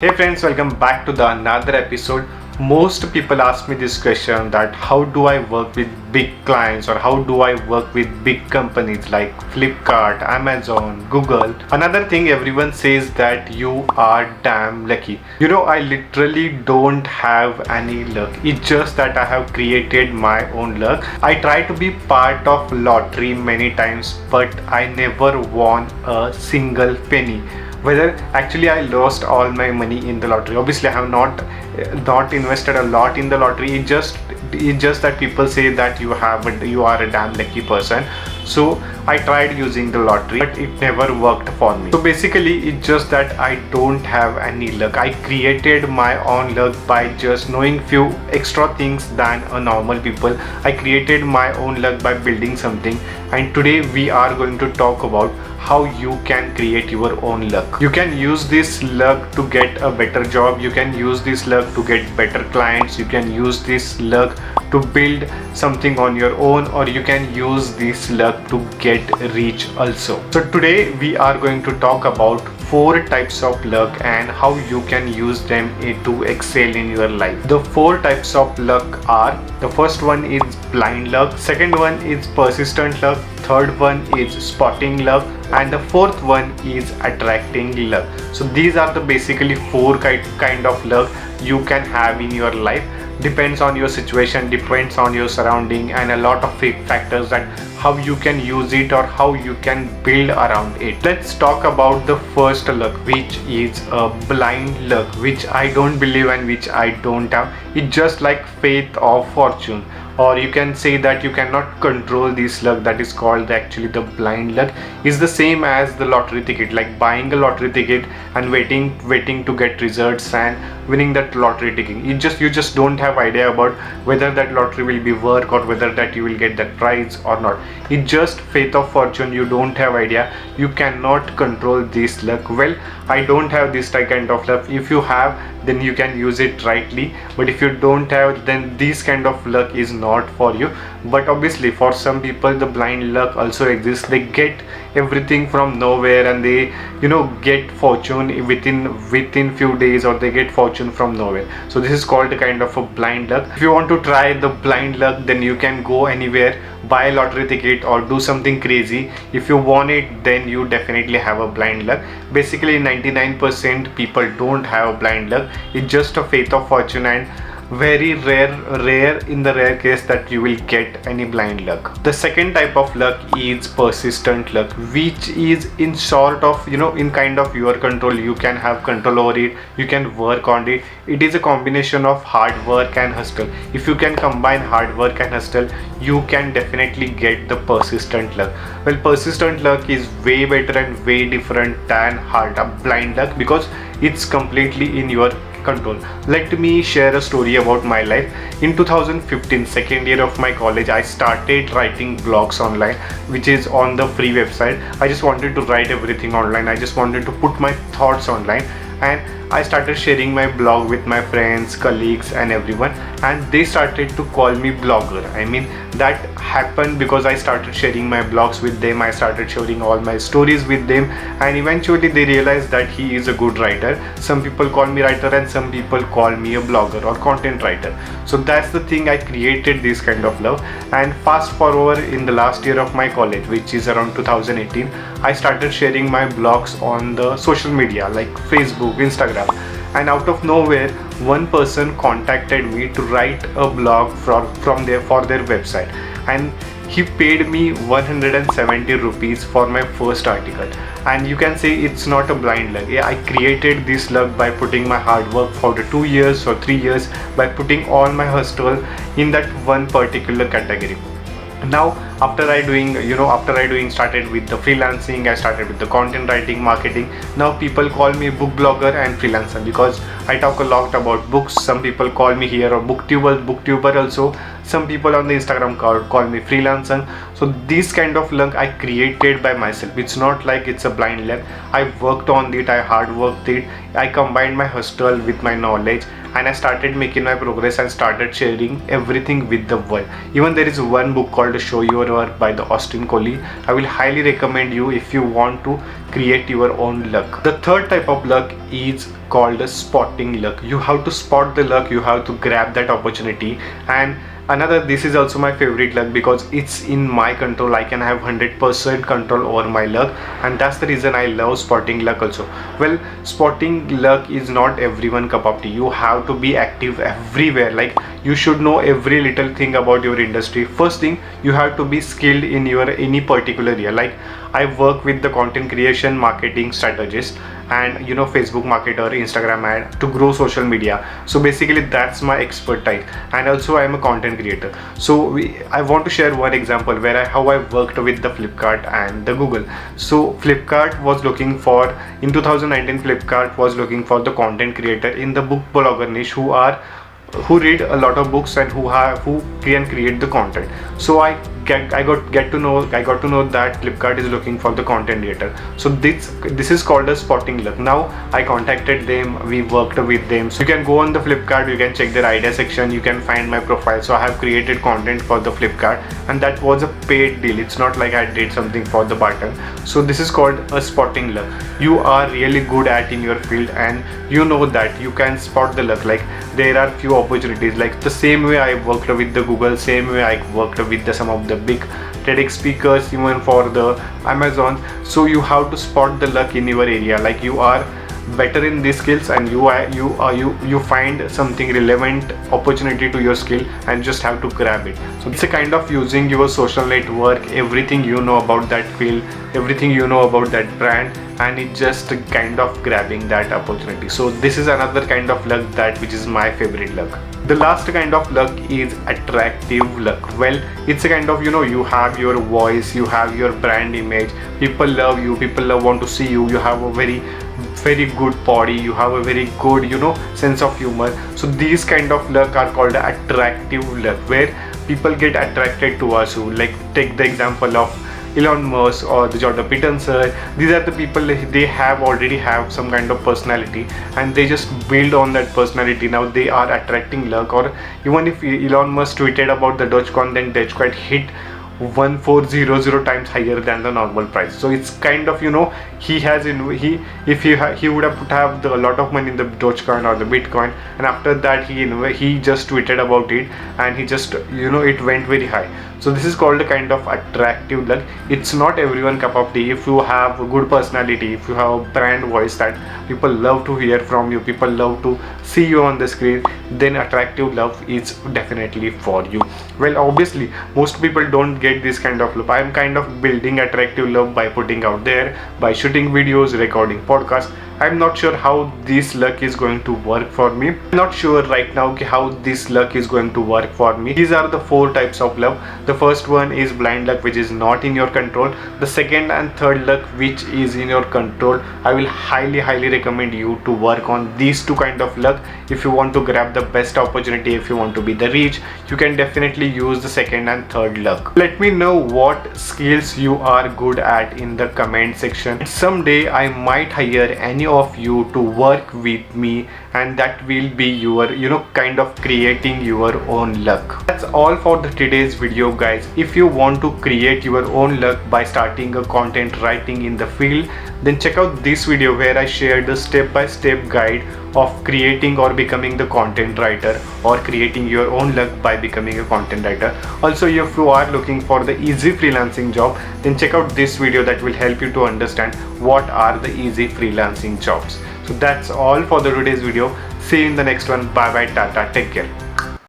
Hey friends, welcome back to the another episode. Most people ask me this question that how do I work with big clients or how do I work with big companies like Flipkart, Amazon, Google. Another thing everyone says that you are damn lucky. I literally don't have any luck. It's just that I have created my own luck. I try to be part of lottery many times, but I never won a single penny. Whether actually I lost all my money in the lottery. Obviously I have not invested a lot in the lottery. It's just that people say that you are a damn lucky person. So I tried using the lottery, but it never worked for me. So basically it's just that I don't have any luck. I created my own luck by just knowing few extra things than a normal people. I created my own luck by building something, and today we are going to talk about how you can create your own luck. You can use this luck to get a better job. You can use this luck to get better clients. You can use this luck to build something on your own, or you can use this luck to get rich also. So today we are going to talk about 4 types of luck and how you can use them to excel in your life. The 4 types of luck are: the first one is blind luck, second one is persistent luck, third one is spotting luck, and the fourth one is attracting luck. So these are the basically 4 kind of luck you can have in your life. Depends on your situation, depends on your surrounding, and a lot of factors that how you can use it or how you can build around it. Let's talk about the first luck, which is a blind luck, which I don't believe and which I don't have. It's just like faith or fortune, or you can say that you cannot control this luck. That is called actually the blind luck. Is the same as the lottery ticket, like buying a lottery ticket and waiting to get results and winning that lottery ticket. You just don't have idea about whether that lottery will be work or whether that you will get that prize or not. It's just faith of fortune. You don't have idea. You cannot control this luck. Well, I don't have this kind of luck. If you have, then you can use it rightly, but if you don't have, then this kind of luck is not for you. But obviously for some people the blind luck also exists. They get everything from nowhere and they get fortune within few days, or they get fortune from nowhere. So this is called a kind of a blind luck. If you want to try the blind luck, then you can go anywhere, buy a lottery ticket or do something crazy. If you want it, then you definitely have a blind luck. Basically 99% people don't have blind luck. It's just a faith of fortune, and very rare in the rare case that you will get any blind luck. The second type of luck is persistent luck, which is in sort of in kind of your control. You can have control over it, you can work on it. It is a combination of hard work and hustle. If you can combine hard work and hustle, you can definitely get the persistent luck. Well, persistent luck is way better and way different than blind luck, because it's completely in your control. Let me share a story about my life. In 2015, second year of my college, I started writing blogs online, which is on the free website. I just wanted to write everything online. I just wanted to put my thoughts online, and I started sharing my blog with my friends, colleagues and everyone, and they started to call me blogger. I mean, that happened because I started sharing my blogs with them. I started sharing all my stories with them, and eventually they realized that he is a good writer. Some people call me writer and some people call me a blogger or content writer. So that's the thing, I created this kind of love. And fast forward, in the last year of my college, which is around 2018, I started sharing my blogs on the social media like Facebook, Instagram, and out of nowhere one person contacted me to write a blog for their website, and he paid me 170 rupees for my first article. And you can say it's not a blind luck. Yeah, I created this luck by putting my hard work for the 2 years or 3 years, by putting all my hustle in that one particular category. Now after I doing started with the freelancing, I started with the content writing, marketing. Now people call me book blogger and freelancer because I talk a lot about books. Some people call me here a booktuber also. Some people on the Instagram call me freelancer. So this kind of luck I created by myself. It's not like it's a blind luck. I worked on it, I hard worked it, I combined my hustle with my knowledge, and I started making my progress and started sharing everything with the world. Even there is one book called Show Your Your Work by the Austin Coley. I will highly recommend you if you want to create your own luck. The third type of luck is called a spotting luck. You have to spot the luck, you have to grab that opportunity. And another, this is also my favorite luck because it's in my control. I can have 100% control over my luck, and that's the reason I love spotting luck also. Well, spotting luck is not everyone cup of tea. You have to be active everywhere. Like, you should know every little thing about your industry. First thing, you have to be skilled in your any particular area. Like, I work with the content creation marketing strategist and Facebook marketer, Instagram ad to grow social media. So basically that's my expertise, and also I am a content creator. So I want to share one example where how I worked with the Flipkart and the Google. So Flipkart was looking for, in 2019 Flipkart was looking for the content creator in the book blogger niche who read a lot of books and who can create the content. So I got to know that Flipkart is looking for the content creator. So this is called a spotting luck. Now I contacted them, we worked with them. So you can go on the Flipkart, you can check their idea section, you can find my profile. So I have created content for the Flipkart, and that was a paid deal. It's not like I did something for the button. So this is called a spotting luck. You are really good at in your field, and you know that you can spot the luck. Like, there are few opportunities. Like, the same way I worked with the Google, same way I worked with some of the big TEDx speakers, even for the Amazon. So you have to spot the luck in your area. Like, you are better in these skills, and you find something relevant opportunity to your skill and just have to grab it. So it's a kind of using your social network, everything you know about that field, everything you know about that brand, and it just kind of grabbing that opportunity. So this is another kind of luck which is my favorite luck. The last kind of luck is attractive luck. Well, it's a kind of, you have your voice, you have your brand image, people love you, people want to see you, you have a very good body, you have a very good sense of humor. So these kind of luck are called attractive luck, where people get attracted to us. Who, like, take the example of Elon Musk or the Jordan Peterson. These are the people, they already have some kind of personality, and they just build on that personality. Now they are attracting luck. Or even if Elon Musk tweeted about the Dogecoin, then Dogecoin hit 1400 times higher than the normal price. So it's kind of, he would have put a lot of money in the Dogecoin or the Bitcoin, and after that he just tweeted about it, and he just it went very high. So this is called a kind of attractive luck. It's not everyone cup of tea. If you have a good personality, if you have a brand voice that people love to hear from you, people love to see you on the screen, then attractive love is definitely for you. Well, obviously most people don't get this kind of love. I am kind of building attractive love by putting out there, by shooting videos, recording podcasts. I'm not sure how this luck is going to work for me. I'm not sure right now how this luck is going to work for me. These are the 4 types of luck. The first one is blind luck, which is not in your control. The second and third luck, which is in your control. I will highly recommend you to work on these 2 kind of luck. If you want to grab the best opportunity, if you want to be the rich, you can definitely use the second and third luck. Let me know what skills you are good at in the comment section. Someday I might hire any of you to work with me, and that will be your kind of creating your own luck. That's all for today's video, guys. If you want to create your own luck by starting a content writing in the field, then check out this video where I shared the step-by-step guide of creating or becoming the content writer, or creating your own luck by becoming a content writer. Also, if you are looking for the easy freelancing job, then check out this video that will help you to understand what are the easy freelancing jobs. So that's all for today's video. See you in the next one. Bye bye, tata, take care.